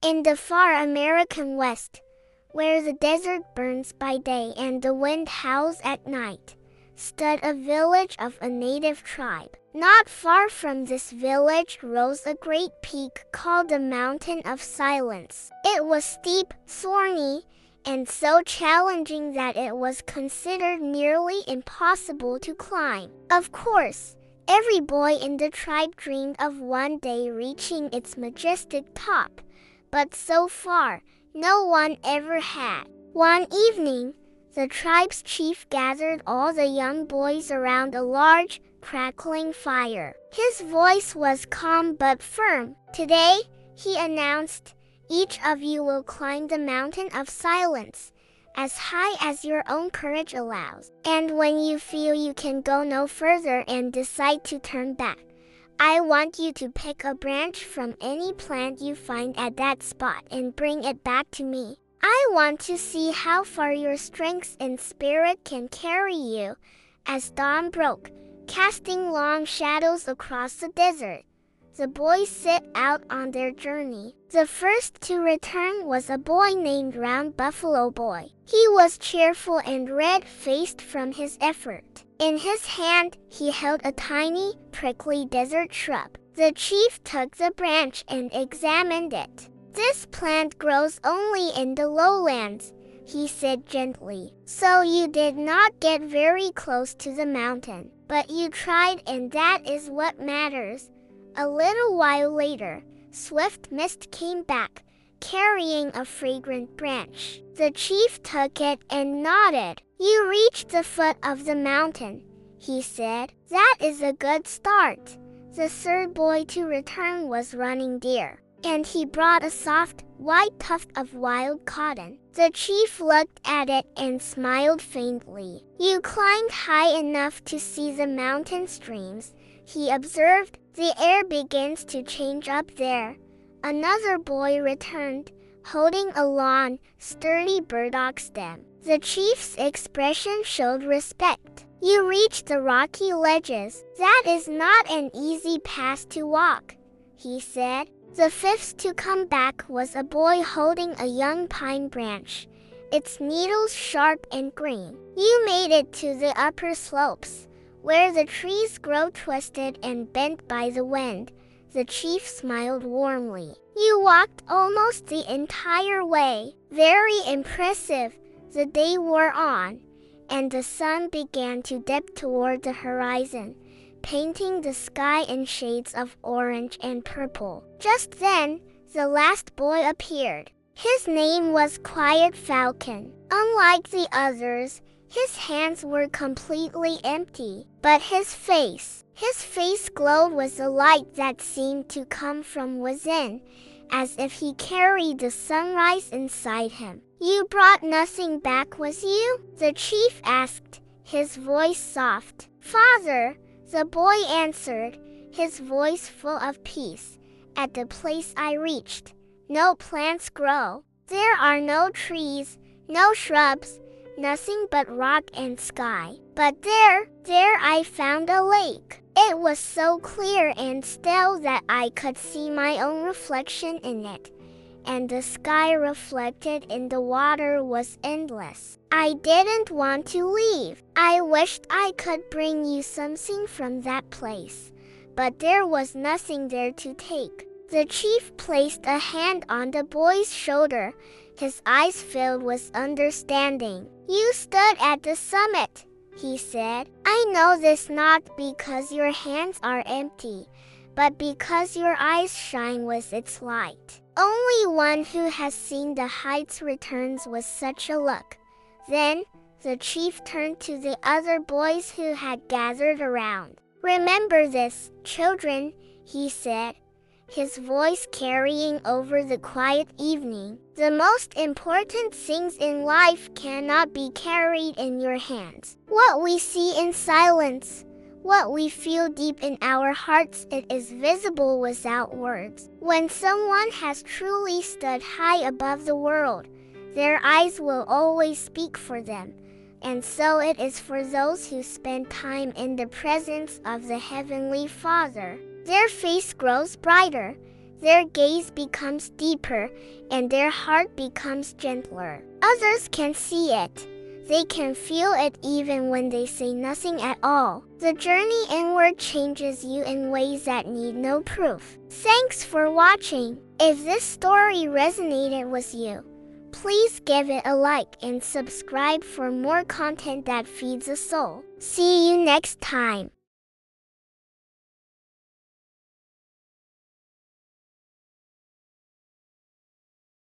In the far American West, where the desert burns by day and the wind howls at night, stood a village of a native tribe. Not far from this village rose a great peak called the Mountain of Silence. It was steep, thorny, and so challenging that it was considered nearly impossible to climb. Of course, every boy in the tribe dreamed of one day reaching its majestic top, but so far, no one ever had. One evening, the tribe's chief gathered all the young boys around a large, crackling fire. His voice was calm but firm. "Today," he announced, "each of you will climb the Mountain of Silence, as high as your own courage allows. And when you feel you can go no further and decide to turn back, I want you to pick a branch from any plant you find at that spot and bring it back to me. I want to see how far your strength and spirit can carry you." As dawn broke, casting long shadows across the desert, the boys set out on their journey. The first to return was a boy named Round Buffalo Boy. He was cheerful and red-faced from his effort. In his hand, he held a tiny, prickly desert shrub. The chief took the branch and examined it. "This plant grows only in the lowlands," he said gently. "So you did not get very close to the mountain, but you tried, and that is what matters." A little while later, Swift Mist came back, carrying a fragrant branch. The chief took it and nodded. "You reached the foot of the mountain," he said. "That is a good start." The third boy to return was Running Deer, and he brought a soft, white tuft of wild cotton. The chief looked at it and smiled faintly. "You climbed high enough to see the mountain streams," he observed. "The air begins to change up there." Another boy returned, holding a long, sturdy burdock stem. The chief's expression showed respect. "You reached the rocky ledges. That is not an easy path to walk," he said. The fifth to come back was a boy holding a young pine branch, its needles sharp and green. "You made it to the upper slopes, where the trees grow twisted and bent by the wind." The chief smiled warmly. "You walked almost the entire way." Very impressive. The day wore on, and the sun began to dip toward the horizon, painting the sky in shades of orange and purple. Just then, the last boy appeared. His name was Quiet Falcon. Unlike the others, his hands were completely empty, but his face glowed with a light that seemed to come from within, as if he carried the sunrise inside him. "You brought nothing back with you?" the chief asked, his voice soft. "Father," the boy answered, his voice full of peace, "at the place I reached, no plants grow. There are no trees, no shrubs, nothing but rock and sky. But there I found a lake. It was so clear and still that I could see my own reflection in it, and the sky reflected in the water was endless. I didn't want to leave. I wished I could bring you something from that place, but there was nothing there to take." The chief placed a hand on the boy's shoulder, his eyes filled with understanding. "You stood at the summit," he said. "I know this not because your hands are empty, but because your eyes shine with its light. Only one who has seen the heights returns with such a look." Then, the chief turned to the other boys who had gathered around. "Remember this, children," he said, his voice carrying over the quiet evening. "The most important things in life cannot be carried in your hands. What we see in silence, what we feel deep in our hearts, it is visible without words. When someone has truly stood high above the world, their eyes will always speak for them. And so it is for those who spend time in the presence of the Heavenly Father. Their face grows brighter, their gaze becomes deeper and their heart becomes gentler. Others can see it. They can feel it even when they say nothing at all. The journey inward changes you in ways that need no proof. Thanks for watching. If this story resonated with you, please give it a like and subscribe for more content that feeds the soul. See you next time.